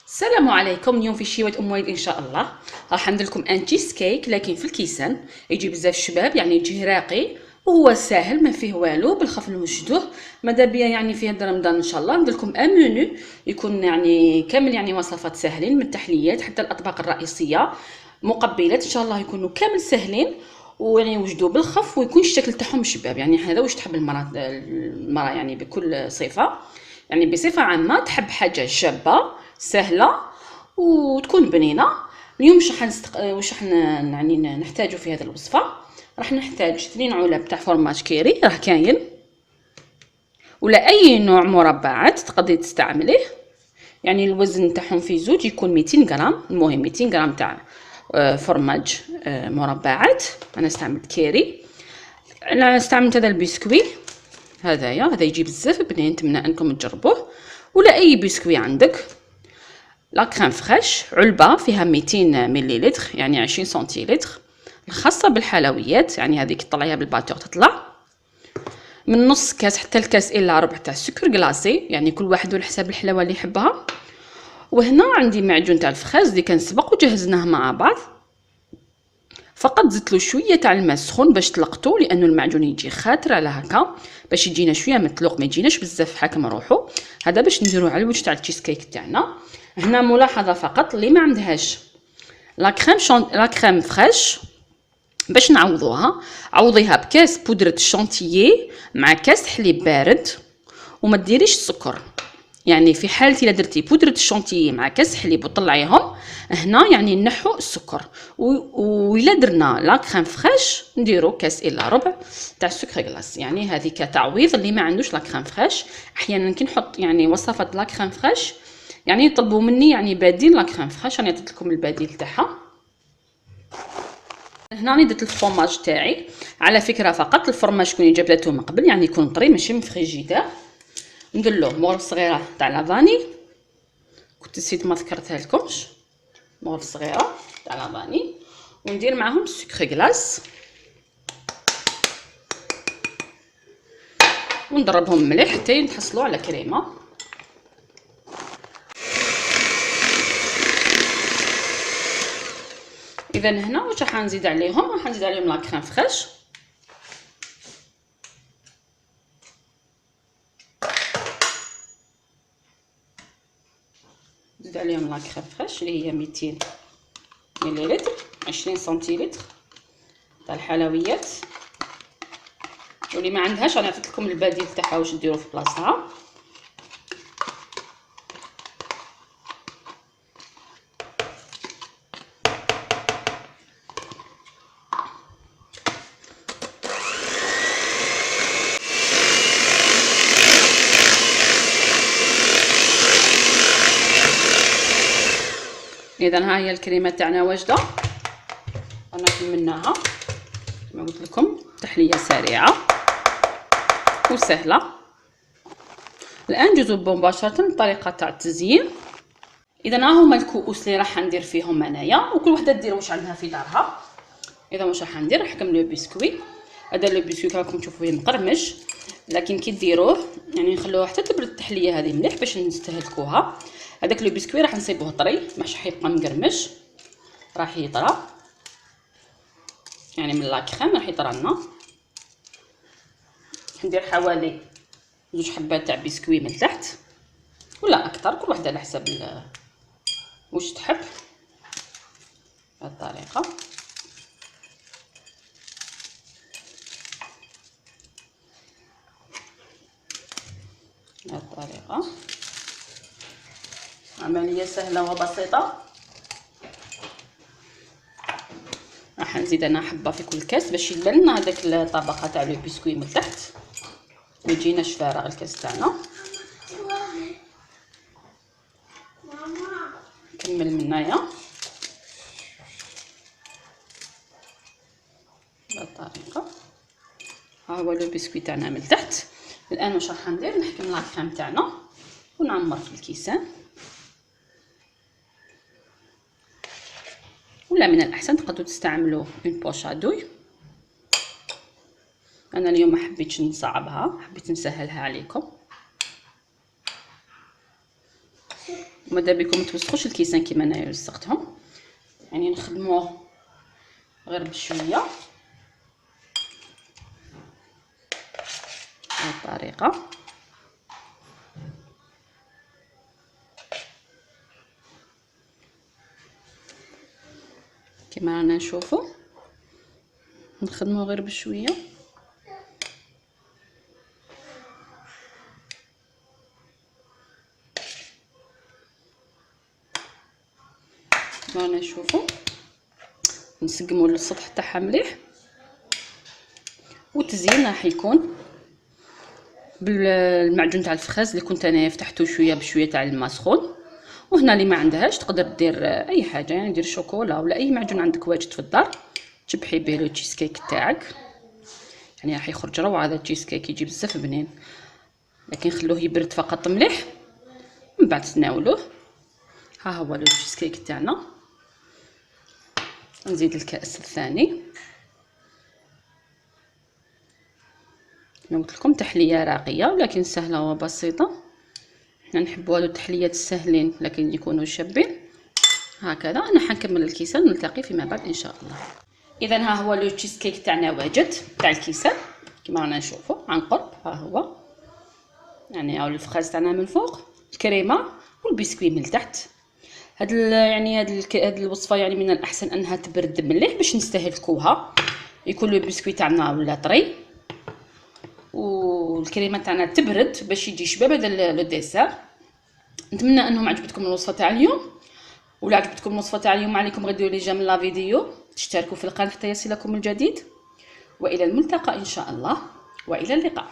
السلام عليكم. اليوم في شيوة ام وليد ان شاء الله راح ندير لكم ان تشيز كيك لكن في الكيسان. يجي بزاف الشباب، يعني يجي راقي وهو ساهل ما فيه والو، بالخف نوجدوه. ماذا بيا يعني في هذا رمضان ان شاء الله ندير لكم ان منيو يكون يعني كامل، يعني وصفات ساهلين من التحليات حتى الاطباق الرئيسيه، مقبلات ان شاء الله يكونوا كامل ساهلين ويعني يوجدوا بالخف ويكون الشكل تاعهم شباب. يعني هذا واش تحب المراه يعني بكل صفه، يعني بصفه عامه تحب حاجه شابه سهله وتكون بنينه. اليوم واش راح يعني نحتاجو في هذه الوصفه. راح نحتاج 2 علب تاع فرماج كيري، راه كاين ولا اي نوع مربعات تقدري تستعمليه، يعني الوزن تاعهم في زوج يكون 200 غرام. المهم 200 غرام تاع فرماج مربعات. انا استعملت كيري. انا استعملت هذا البسكوي هذايا، هذا يجي بزاف بنين، نتمنى انكم تجربوه ولا اي بسكوي عندك. لا كريم فريش علبه فيها 200 مليلتر يعني 20 سنتيلتر، الخاصه بالحلويات، يعني هذيك تطلعيها بالباتور تطلع من نص كاس حتى الكاس الا ربع تاع السكر كلاصي، يعني كل واحد على حساب الحلاوه اللي يحبها. وهنا عندي معجون تاع الفخاز اللي كان سبق وجهزناه مع بعض، فقط زدت له شويه تاع الماء سخون باش تلقطو، لانه المعجون يجي خاطر على هكا باش يجينا شويه متلوق، ما يجيناش بزاف حاكم روحو. هذا باش نديرو على الوجه تاع التشيز كيك تاعنا. هنا ملاحظه فقط، اللي ما عندهاش لا كريم فريش باش نعوضوها، عوضيها بكاس بودره شانتيي مع كاس حليب بارد، وما ديريش السكر. يعني في حالتي الا درتي بودره الشانتيي مع كاس حليب وطلعيهم هنا يعني نحو السكر، وإلا درنا لا كريم فريش نديرو كاس الا ربع تاع السكر غلاس. يعني هذه كتعويض اللي ما عندوش لا كريم فريش. احيانا كي نحط يعني وصفات لا كريم فريش يعني يطلبوا مني يعني بديل لا كريم فريش، راني عطيت لكم البديل تاعها. هنا راني درت الفرماج تاعي، على فكره فقط الفرماج كوني جبدته من قبل، يعني يكون طري ماشي من فريجيدير. ندير له مغرف صغيره تاع لافاني، كنت نسيت ما ذكرتها لكمش، مغرف صغيره تاع لافاني، وندير معاهم السكر غلاس ونضربهم مليح حتى نحصلوا على كريمه. اذا هنا واش راح نزيد عليهم، راح نزيد عليهم لا كريم فريش، نزيد عليهم لا كريم فريش اللي هي 200 مليلتر 20 سنتيلتر تاع الحلويات. واللي ما عندهاش انا عطيت لكم البديل تاعها واش ديروا في بلاصتها. اذا ها هي الكريمه تاعنا واجده، انا كملناها كما قلت لكم، تحليه سريعه وسهله. الان ندوزو مباشره للطريقه تاع التزيين. اذا ها هما الكؤوس اللي راح ندير فيهم انايا، وكل وحده دير واش عندها في دارها. اذا واش راح ندير، راح نكمل البسكوي. هذا البسكوي راكم تشوفوه مقرمش، لكن كي ديروه يعني نخلوه حتى تبرد التحليه هذه مليح باش نستهلكوها. هذاك البسكوي راح نصيبوه طري ماشي حيبقى مقرمش، راح يطرى يعني من لا كريم راح يطرى لنا. ندير حوالي 2 حبات تاع بسكوي من تحت ولا اكثر، كل وحده على حسب واش تحب. بهذه الطريقه بهذه الطريقه عمليه سهله وبسيطه. راح نزيد انا حبه في كل كاس باش يبان لنا هذاك الطبقه تاع لو بسكوي من تحت، ما يجيناش فارغ الكاس تاعنا. نكمل من هنايا بهذه الطريقه. ها هو لو بسكوي تاعنا من تحت. الان واش راح ندير، نحكم لا كريم تاعنا ونعمر في الكيسان، ولا من الاحسن تقدروا تستعملوا اون بوش ادوي. انا اليوم ما حبيتش نصعبها، حبيت نسهلها عليكم. وماذا بكم متوسخوش الكيسان كيما انايا لصقتهم، يعني نخدموه غير بشويه بهذه الطريقه. كما رانا نشوفوا نخدموه غير بشويه. رانا نشوفوا نسقموا السطح تاعها مليح. والتزيين راح يكون بالمعجون تاع الفخاز اللي كنت انا فتحته شويه بشويه تاع الماء سخون. وهنا اللي ما عندهاش تقدر دير اي حاجه، يعني دير شوكولا ولا اي معجون عندك واجد في الدار تشبحي به لو تشيز كيك تاعك. يعني راح يخرج روعه هذا التشيز كيك، يجي بزاف بنين، لكن خلوه يبرد فقط مليح من بعد تناولوه. ها هو لو تشيز كيك تاعنا. نزيد الكأس الثاني. قلت لكم تحليه راقيه ولكن سهله وبسيطه، احنا نحبوا هذو التحليات السهلين لكن يكونوا شابين. هكذا انا حنكمل الكيسان ونلتقي فيما بعد ان شاء الله. اذا ها هو لو تشيز كيك تاعنا واجد تاع الكيسان كما رانا نشوفوا عن قرب. ها هو يعني هاو الفخاز تاعنا من فوق، الكريمه والبسكوي من تحت. هاد الوصفه يعني من الاحسن انها تبرد مليح باش نستهلكوها، يكون البسكوي تاعنا ولا طري والكريمه تاعنا تبرد باش يجي شباب هذا لو ديسير. نتمنى انهم عجبتكم الوصفه تاع اليوم. ولا عجبتكم الوصفه تاع اليوم عليكم غير ديروا لي جيم لا فيديو، تشتركوا في القناه حتى يصلكم الجديد. والى الملتقى ان شاء الله، والى اللقاء.